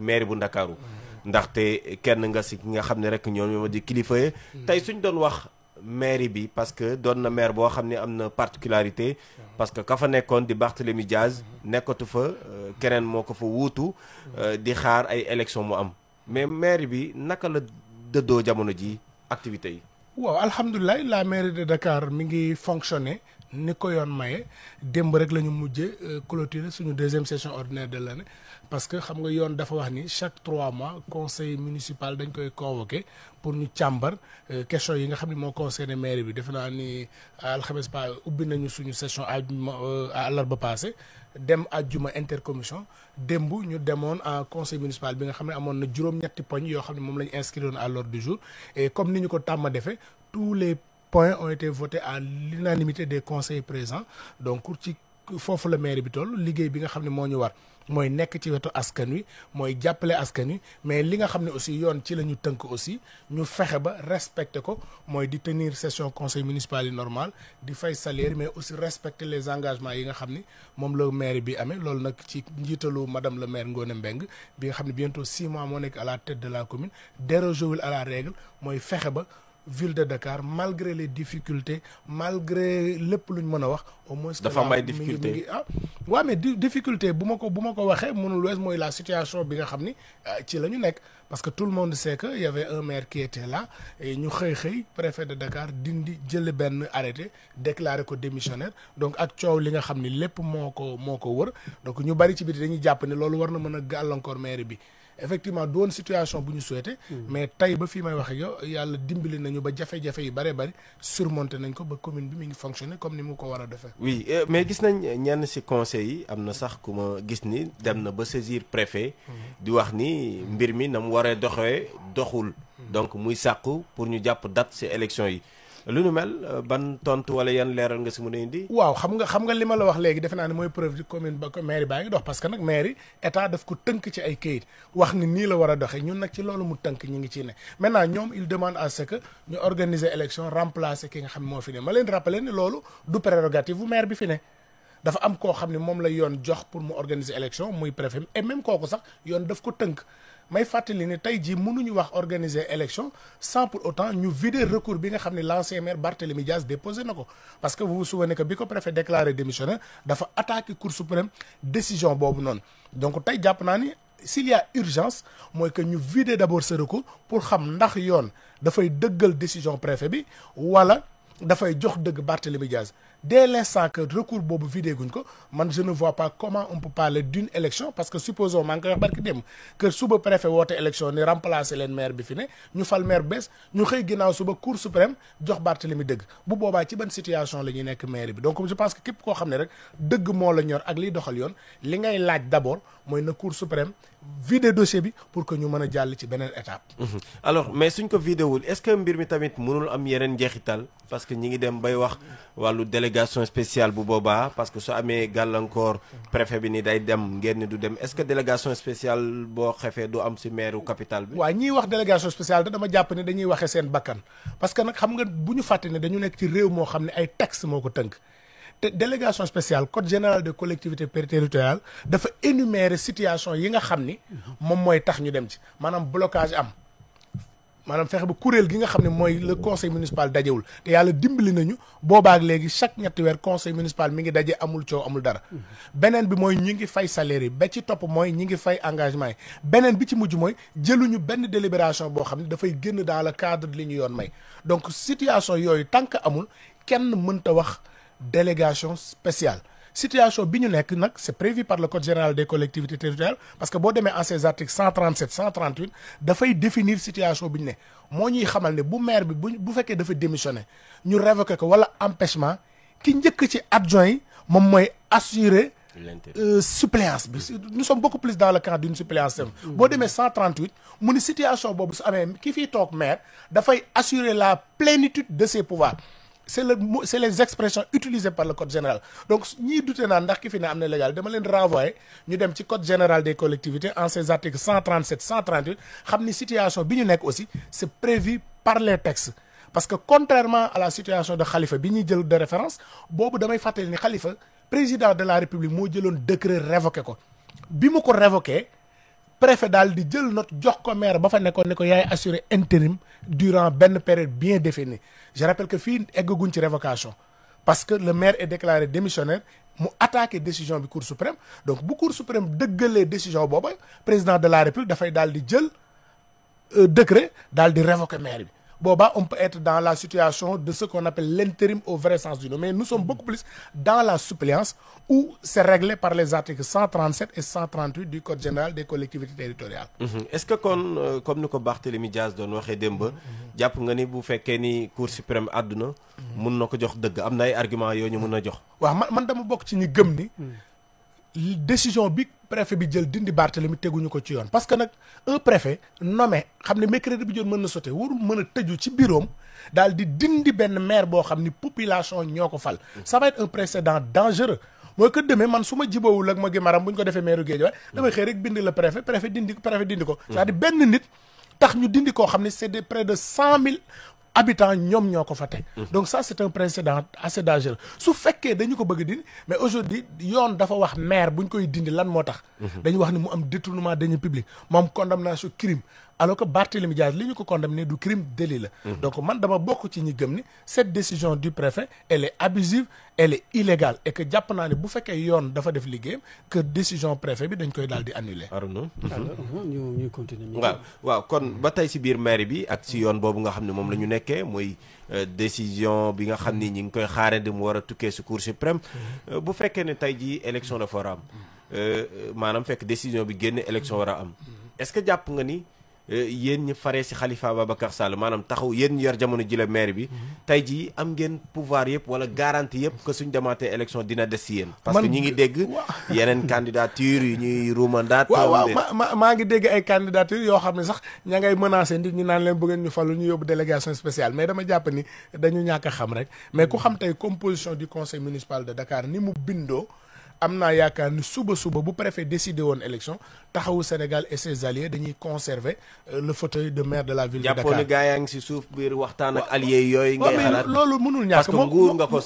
maire bu Ndakaaru ndaxte kenn nga si ki nga xam ne rek ñoo di kilifa yi tey suñ doon wax mairie bi parce que doon na maire boo xam ne am na particularité parce que ka fa nekkoon di Barthélémy Diaz nekkatu fa keneen moo ko fa wuutu di xaar ay élection mu am mais mairie bi naka la dëddoo jamono ji activités yi. waaw alhamdulilah la mairie de Dakar mi ngi fonctionner ni ko yoon maye démb rek la ñu mujjee clôturer suñu deuxième session ordinaire de l'année parce que xam nga yoon dafa wax ni chaque 3 mois conseil municipal dañ koy convoqué pour ñu càmbar question yi nga xam ne moo concerné mairie bi defe naa ni alxames pa ubbi nañu suñu session àllarba passé dem àjjuma intercommission démb ñu demoon en conseil municipal bi nga xam ne amoon na juróom-ñetti poñ yoo xam ne moom la ñu inscrire à l'ordre du jour et comme ni ñu ko tàmm defee tous les points ont été votés à l'unanimité des conseils présents donc ci foofu la mairie bi toll liggéey bi nga xam ne moo ñu war mooy nekk ci wetu askan wi mooy jàppale askan wi mais li nga xam ne aussi yoon ci la ñu tënk aussi ñu fexe ba respecter ko mooy di tenir session conseil municipal yi normal di fay salaire mais aussi respecter les engagements yi nga xam ni moom la mairie bi amee loolu nag ci njiitalu madame le maire Ngone Mbengue bi nga xam ne bientôt 6 mois moo nekk à la tête de la commune dérogewul à la règle mooy fexe ba ville de Dakar malgré les difficultés malgré lépp lu ñu mën a wax au moins dafa am ay difficultés waaw mais difficulté bu ma ko waxee mënul wees mooy la situation bi nga xam ni ci la ñu nekk parce que tout le monde sait que y avait un maire qui était là et ñu xëy préfet de Dakar dindi jële benn arrêté déclaré ko démissionnaire donc ak coow li nga xam ni lépp moo ko wër donc ñu bari ci biti dañuy jàpp ne loolu war na mën a gàllankoor maire bi effectivement doon situation bu ñu souhaité mais tey ba fii may wax ak yow yàlla dimbali nañu ba jafe-jafe yi bare bari surmonté nañ ko ba commune bi mi ngi fonctionner comme ni mu ko war a defee. oui mais gis nañ ñenn ci conseil yi am na sax ku ma gis ni dem na ba saisir préfet di wax ni mbir mi na mu waree doxee doxul donc muy sàqu pour ñu jàpp date ci élection yi lu nu mel ban tontu wala yan leeral nga si mën a indi. waaw xam nga li ma la wax léegi defe naa ne mooy preuve di commune ba mairie baa ngi dox parce que nag mairie état daf ko tënk ci ay kayit wax ni nii la war a doxee ñun nag ci loolu mu tënk ñu ngi ciy ne maintenant ñoom il demande à ce que ñu organiser élection remplacer ki nga xam ne moo fi ne ma leen rappeler ne loolu du prérogative bu maire bi fi ne dafa am koo xam ne moom la yoon jox pour mu organiser élection muy préfet et même kooku sax yoon daf ko tënk. may fàttali ne tey jii mënuñu wax organiser élection sans pour autant ñu vider recours bi nga xam ne l'ancien maire Barthélémy Diaz déposé na ko parce que vous vous souvenez que bi ko préfet déclaré démissionnaire dafa attaqué Cour suprême décision boobu noonu donc tey jàpp naa ni s'il y a urgence mooy que ñu vider d'abord ce recours pour xam ndax yoon dafay dëggal décision préfet bi wala dafay jox dëgg Barthélémy Diaz dès l'instant que recours boobu vidé guñ ko man je ne vois pas comment on peut parler d'une élection parce que supposons maa ngi koy wax barki dem que suba préfet woote élection ni remplacer leen maire bi fi ne ñu fal maire bees ñu xëy ginnaaw suba cour suprême jox Barthélémy dëgg bu boobaa ci ban situation la ñuy nekk maire bi donc je pense que képp koo xam ne rek dëgg moo la ñor ak liy doxal yoon li ngay laaj d'abord mooy na cour suprême vider dossier bi pour que ñu mën a jàll ci beneen étape. alors mais suñ ko vidéowul est-ce que mbir mi tamit mënul am yeneen njeexital parce que ñi ngi dem bay wax wàllu délégation spéciale bu boobaa parce que su amee gàllankoor préfet bi ni day dem ngeen ni du dem est-ce que délégation spéciale boo xefee du am ci maire capitale bi. waaw ñiy wax délégation spéciale te dama jàpp ne dañuy waxee seen bakkan parce que nag xam nga bu ñu fàtte ne dañu nekk ci réew moo xam ne ay texte moo ko tënk. te délégation spéciale code général des collectivités territoriales dafa énumérer situation yi nga xam ni moom mooy tax ñu dem ci maanaam blocage am maanaam fexe ba kuréel gi nga xam ne mooy le conseil municipal dajewul te yàlla dimbali nañu boobaak léegi chaque ñetti weer conseil municipal mi ngi daje amul coow amul dara beneen bi mooy ñi ngi fay salaire yi ba ci topp mooy ñi ngi fay engagement yi beneen bi ci mujj mooy jëluñu benn délibération boo xam ne dafay génn dans le cadre de li ñu yoon may donc situation yooyu tant que amul kenn mënta wax délégation spéciale situation bi ñu nekk nag c'est prévu par le code général des collectivités territoriales parce que boo demee en ces articles 137 138 dafay définir situation bi ñu ne moo ñuy xamal ne bu maire bi bu fekkee dafa démissionner ñu révoquer ko wala empêchement ki njëkk ci adjoint yi moom mooy assurer suppléance bi nous sommes beaucoup plus dans le cadre d'une suppléance boo demee 138 mu ni situation boobu su amee ki fiy toog maire dafay assurer la plénitude de ses pouvoirs c'est les expressions utilisées par le code général donc ñiy dute naan ndax ki fi ne am na légal dama leen renvoyer ñu dem ci code général des collectivités en ces articles 137 138 xam ni situation bi ñu nekk aussi c'est prévu par les textes parce que contrairement à la situation de Khalifa bi ñuy jël de référence boobu damay fàttali ni Khalifa président de la République moo jëloon décret révoqué ko bi mu ko révoqué préfet daal di jël note jox ko maire ba fa nekkoon ne ko yaay assurer intérim durant benn période bien définie. Je rappelle que fii eggaguñ ci révocation parce que le maire est déclaré démissionnaire mu attaqué décision bi cour suprême. Donc bu cour suprême dëggalee décision booba président de la république dafay daal di jël décret daal di révoquer maire bi. Boba, on peut être dans la situation de ce qu'on appelle l'intérim au vrai sens du nom. Mais nous sommes beaucoup plus dans la suppléance où c'est réglé par les articles 137 et 138 du Code général des collectivités territoriales. Est-ce que comme nous Barthélémy Dias doon waxee démb jàpp nga ni bu fekkee ni Cour suprême àdduna mun na ko jox dëgg am na ay arguments yoo ñu mun a jox. waaw man dama bokk ci ñi gëm ni décision bi préfet bi jël dindi Barthélémy teguñu ko ci yoon parce que nag un préfet nommé xam ne mercredi bi jot mën na sauté warul mën a tëju ci bureau daal di dindi benn maire boo xam ni population ñoo ko fal. Ça va être un précédent dangereux. mooy que demee man su ma jibawul ak ma gi maram bu ñu ko defee maire Guédiawaye damay xëy rek bind le préfet dindi ko c'est-à-dire benn nit tax ñu dindi koo xam ne c'est de près de 100 000 habitants ñoom ñoo ko fa teg. Donc ça c'est un précédent assez dangereux su fekkee dañu ko bëgg dindi mais aujourd'hui yoon dafa wax maire bu ñu koy dindi lan moo tax. dañu wax ni mu am détournement de deniers publics mu am condamnation crime alors que Barthélémy Dias li ñu ko condamné du crime délit la. Donc man dama bokk ci ñi gëm ni cette décision du préfet elle est abusive elle est illégale et que jàpp naa ne bu fekkee yoon dafa def liggéeyam que décision préfet bi dañ koy daal di annuler. Arnaud. ñu continuer. waaw kon ba tey si biir maire bi ak si yoon boobu nga xam ne moom la ñu nekkee mooy décision bi nga xam ni ñi ngi koy xaarandi mu war a tukkee si Cour suprême bu fekkee ne tey jii élection dafa war a am maanaam fekk décision bi génn élection war a am est-ce que jàpp nga ni. yéen ñi faree si Khalifa Ababacar Sall maanaam taxaw yéen ñi yor jamono ji la maire bi tey jii am ngeen pouvoir yëpp wala garantie yëpp que suñ demaatee élection dina des si yéen. parce que ñi ngi dégg yeneen candidature yu ñuy ruumandaat. waaw maa ngi dégg ay candidature yoo xam ne sax ña ngay menacé nit ñi naan leen bëggeen ñu fallu ñu yóbbu délégation spéciale mais dama jàpp ni dañu ñàkk a xam rek mais ku xam tey composition du conseil municipal de Dakar ni mu bindoo. am naa yaakaar ni suba bu préfet décidé woon élection taxawu Sénégal et ses alliés dañuy conserver le fauteuil de maire de la ville de Dakar. jàppoon ni gaa yaa ngi si suuf biir waxtaan ak alliés yooyu. ngay xalaat loolu mënul ñàkk parce que nguur nga ko.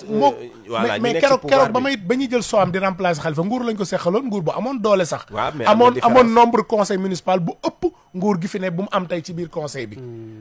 voilà mais keroog ba ñuy jël soam di remplacer Khalifa nguur lañ ko seqaloon nguur bu amoon doole sax. waaw mais amoon nombre conseil municipal bu ëpp nguur gi fi ne bu mu am tey ci biir conseil bi.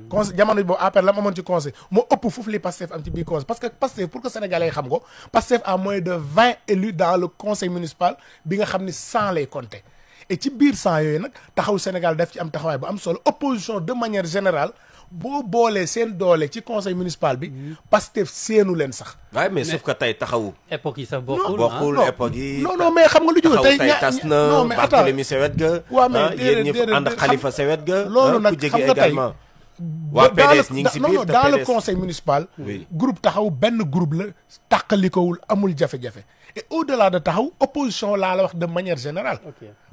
conseil jamono boobu après la mu amoon ci conseil moo ëpp foofu li Pastef am ci biir conseil parce que Pastef pour que sénégalais yi xam ko Pastef a moins de 20 élus dans le conseil municipal bi nga xam ni 100 lay compter et ci biir 100 yooyu nag taxaw Sénégal daf ci am taxawaay bu am solo opposition de manière générale boo boolee seen doole ci conseil municipal bi Pastef séenu leen sax. waaye mais sauf que tey taxawu. époque yi sax bokkul bokkul époque yi. non mais xam nga lu jóge tey tas na Barthélémy sewet ga. waaw mais yéen ñi ànd ak Khalifa sewet ga. loolu nag xam nga tey waa PDS ñi ngi si biir dans le conseil municipal. groupe taxaw benn groupe la tàqalikowul amul jafe-jafe. et au-delà de taxaw opposition laa la wax de manière générale.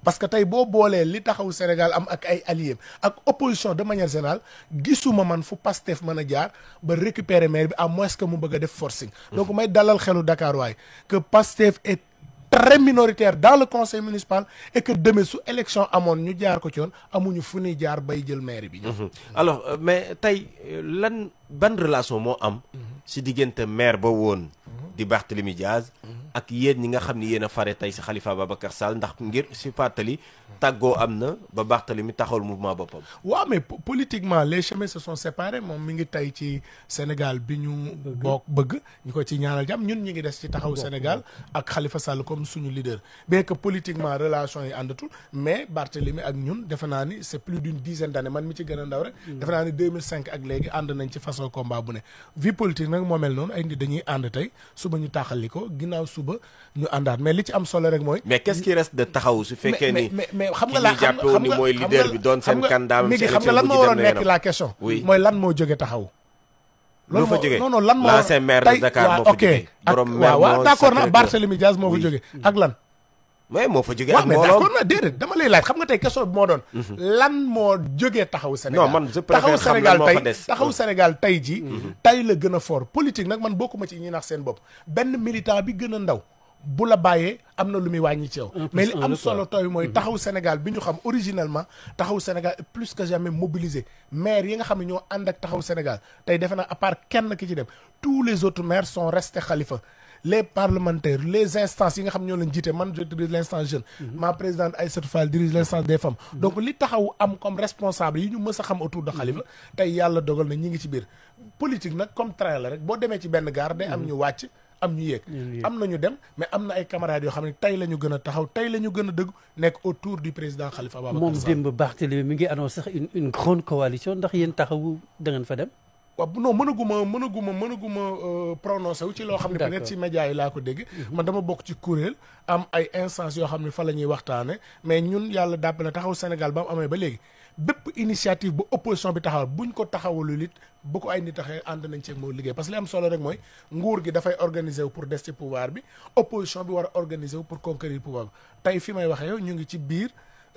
parce que tey boo boolee li taxaw Sénégal am ak ay alliés ak opposition de manière générale gisuma man fu Pastef mën a jaar ba récupérer maire bi à moins que mu bëgg a def forcing. donc may dalal xelu Dakar waay que Pastef est très minoritaire dans le conseil municipal et que demain su élection amoon ñu jaar ko ci yoon amuñu fu ñuy jaar bay jël maire bi. alors mais tey ban relation moo am. si diggante maire ba woon. di Barthélémy Dias ak yéen ñi nga xam ni yéen a fare tey si Khalifa Ababacar Sall ndax ngir si fàttali tàggoo am na ba Barthélémy taxawal mouvement boppam. waaw mais politiquement les chemins se sont séparés moom mi ngi tey ci Sénégal bi ñu bëgg ñu ko ci ñaanal jàmm ñun ñi ngi des ci taxaw Sénégal ak Khalifa Sall comme suñu leader bien que politiquement relation yi àndatul mais Barthélémy ak ñun defe naa ni c'est plus d'une dizaine d'années man mi ci gën a ndaw rek defe naa ni 2005 ak léegi ànd nañ ci façon combat bu ne vie politique nag moo mel noonu ay nit dañuy ànd tey suba ñu taxali ko ginnaaw suba ñu àndaat mais li ci am solo rek mooy. mais qu'est-ce qui reste de taxaw su fekkee ni. mais xam nga la xam nga ni mooy leader bi doon seen candidat mi ngi xam nga lan moo waroon nekk la question. mooy lan moo jóge taxaw. loolu fa jógee non lan moo l'ancien maire de Dakar moo fa jógee. borom maire waaw d'accord na Barthélémy Dias moo fa jóge ak lan. mais moo fa jógee ak mais d'accord na déedéet dama lay laaj xam nga tey question bi moo doon. lan moo jógee taxaw Sénégal. non man je préfère xam lan moo fa des taxaw Sénégal tey jii. tey la gën a fort politique nag man bokkuma ci ñi nax seen bopp benn militant bi gën a ndaw bu la bàyyee am na lu muy wàññi ci yow. mais li am solo tooy mooy taxaw Sénégal bi ñu xam originellement taxaw Sénégal est plus que jamais mobilisé maire yi nga xam ne ñoo ànd ak taxaw Sénégal tey defe naa à part kenn ki ci dem tous les autres maires sont restés Khalifa. les parlementaires les instances yi nga xam ñoo leen jiite man je dirige l'instance jeune ma présidente Aïssatou Fall dirige l'instance des femmes donc li taxaw am comme responsable yi ñu mës a xam autour de Khalifa tey yàlla dogal na ñi ngi ci biir politique nag comme train la rek boo demee ci benn gare day am ñu wàcc am ñu yéeg am na ñu dem mais am na ay camarades yoo xam ne tey la ñu gën a taxaw tey la ñu gën a dëgg nekk autour du président Khalifa Ababacar moom Sall. démb Barthélémy mi ngi annoncé sax une grande coalition ndax yéen taxawu da ngeen fa dem. waaw non mënaguma prononcé wu ci loo xam ne D'accord. peut-être ci médias yi laa ko dégg man dama bokk ci kuréel am ay instances yoo xam ne fa la ñuy waxtaane mais ñun yàlla dàpp na taxaw Sénégal ba mu amee ba léegi bépp initiative bu opposition bi taxawal buñ ko taxawalul it bu ko ay nit taxee ànd nañ ci moo liggéey parce que li am solo rek mooy nguur gi dafay organiser wu pour des ci pouvoir bi opposition bi war a organiser wu pour conquérir pouvoir bi tey fi may waxee yow ñu ngi ci biir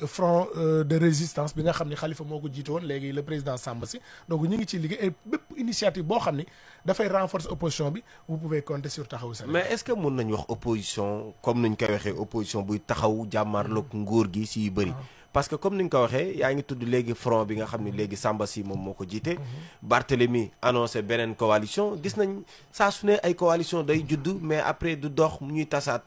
front de résistance bi nga xam ne Khalifa moo ko jiite woon léegi le président Samba Sy donc ñu ngi ciy liggéey et bépp initiative boo xam ni dafay renforcer opposition bi vous pouvez compter sur taxawu Sénégal. mais est-ce que mun nañu wax opposition comme nuñ koy waxee opposition buy taxaw jàmmaarloog nguur gi si yu bëri. parce que comme ni nga ko waxee yaa ngi tudd léegi front bi nga xam ne léegi Samba Sy moom moo ko jiite. Barthélemy annoncé beneen coalition gis nañ saa su ne ay coalition day judd mais après du dox ñuy tasaat.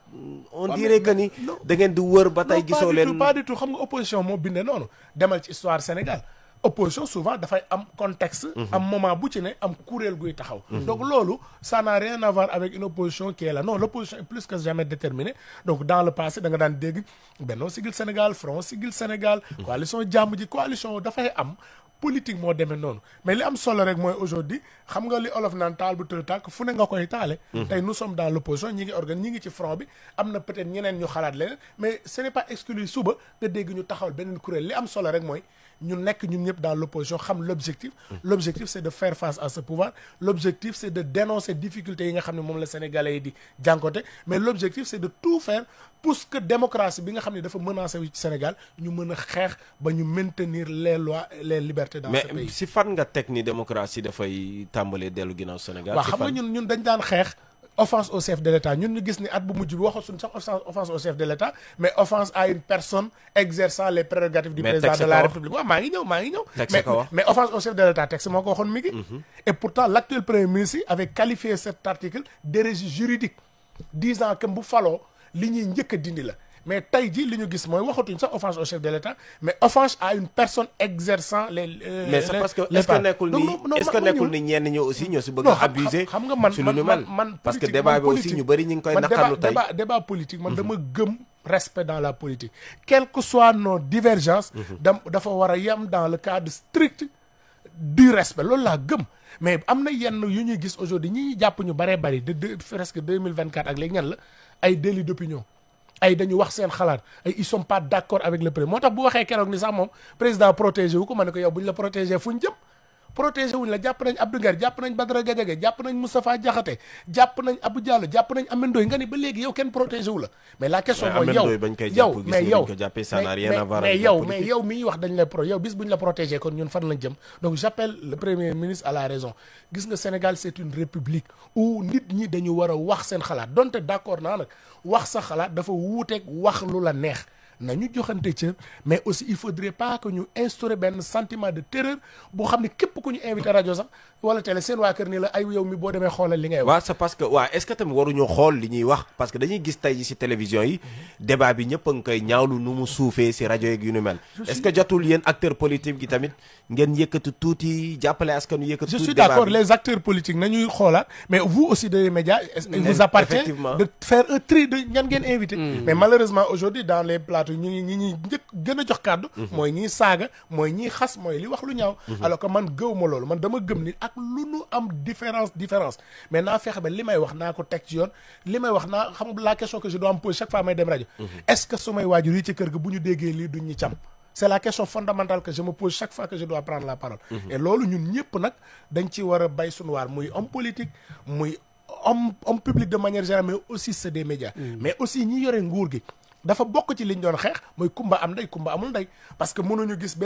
on dirait que ni da ngeen di wër ba tey gisoo leen. pas du tout xam nga opposition moo bindee noonu demal ci histoire Sénégal opposition souvent dafay am contexte. am moment bu ci ne am kuréel guy taxaw. donc loolu ça n'a rien à voir avec une opposition qui est là non l'opposition est plus que jamais déterminée donc dans le passé da nga daan dégg Benno Siggil Sénégal Front Siggil Sénégal. coalition jàmm ji coalition dafay am. politique moo demee noonu mais li am solo rek mooy aujourd'hui xam nga li olof naan taal bu tëdd tàkk fu ne nga koy taale. tey nous sommes dans l'opposition ñi ngi ci front bi am na peut-être ñeneen ñu xalaat leneen mais ce n'est pas exclu suba nga dégg ñu taxawal beneen kuréel li am solo rek mooy ñu nekk ñun ñëpp dans l'opposition xam l'objectif. L'objectif c'est de faire face à ce pouvoir l'objectif c'est de dénoncer difficultés yi nga xam ne moom la Sénégalais yi di jànkoonte mais l'objectif c'est de tout faire pour que démocratie bi nga xam ne dafa menacé wu ci Sénégal ñu mën a xeex ba ñu maintenir les lois les libertés dans ce pays. mais si fan nga teg ni démocratie dafay tàmbalee dellu ginnaaw Sénégal. waaw xam nga ñun dañ daan xeex offense au chef de l'État ñun ñu gis ni at bu mujj bi waxul suñu sax offense au chef de l'État mais offense à une personne exerçant les prérogatives du président de la République waaw maa ngi ñëw mais offense au chef de l'État texte moo ko waxoon mi ngi et pourtant l'actuel premier ministre avait qualifié cet article d'hérésie juridique disant que bu faloo li ñuy njëkk a dindi la mais tey ji li ñu gis mooy waxatuñ sax offense au chef de l'État mais offense à une personne exerçant les mais c'est parce que est-ce que nekkul ni ñenn ñi aussi ñoo si bëgg a abuser xam nga man parce que débat bi aussi ñu bëri ñu ngi koy naqarlu tey débat politique man dama gëm respect dans la politique quelles que soient nos divergences dafa war a yem dans le cadre strict du respect loolu laa gëm mais am na yenn yu ñuy gis aujourd'hui ñi jàpp ñu baree bari de presque 2024 ak léegi ñan la ay délit d'opinion ay dañu wax seen xalaat ay ils sont pas d'accord avec le président moo tax bu waxee keroog ni sax moom président protégé wu ko ma ne ko yow bu ñu la protégé fu ñu jëm protégé wuñ la jàpp nañ Abdou Nguer jàpp nañ Badara Gadiaga jàpp nañ Moustapha Diakhaté jàpp nañ Abou Diallo jàpp nañ Ameth Ndoye nga ni ba léegi yow kenn protégé wu la mais la question mooy yow miy wax dañ la yow bis bu ñu la protégé kon ñun fan lañ jëm donc j'appelle le premier ministre à la raison gis nga Sénégal c'est une république où nit ñi dañu war a wax seen xalaat donte d'accord naa nag wax sa xalaat dafa wuuteeg wax lu la neex nañu joxante cër mais aussi il faudrait pas que ñu instaurer benn sentiment de terreur boo xam ne képp ku ñu invité rajo sax wala télé seen waa kër ni la ay yow mi boo demee xoolal li ngay wax. waaw c'est parce que waaw est-ce que tamit waruñu xool li ñuy wax parce que dañuy gis tey ji ci télévision yi débat bi ñëpp a ngi koy ñaawlu nu mu suufee ci rajo yeeg yu nu mel. est-ce que jotul yéen acteurs politiques gi tamit ngeen yëkkati tuuti jàppale askan wi yëkkati tuuti. je suis d'accord les acteurs politiques nañuy xoolaat mais vous aussi des médias. il vous appartient de faire un tri de ñan ngeen invité. mais malheureusement aujourd'hui dans les plateaux ñi njëkk gën a jox kàddu mooy ñiy saaga mooy ñiy xas mooy li wax lu ñaaw alors que man gëwuma loolu man dama gëm ni ak lu nu am différence mais naa fexe ba li may wax naa ko teg ci yoon li may wax naa xam la question que je dois me poser chaque fois may dem rajo est-ce que su may waajur yi ci kër ga bu ñu déggee lii duñ ñu cam c'est la question fondamentale que je me pose chaque fois que je dois prendre la parole et loolu ñun ñëpp nag dañ ci war a bay suñu waar muy homme politique muy homme public de manière générale mais aussi c'est des médias mais aussi ñi yore nguur gi dafa bokk ci liñ doon xeex mooy kumba am ndey kumba amul ndey parce que mënuñu gis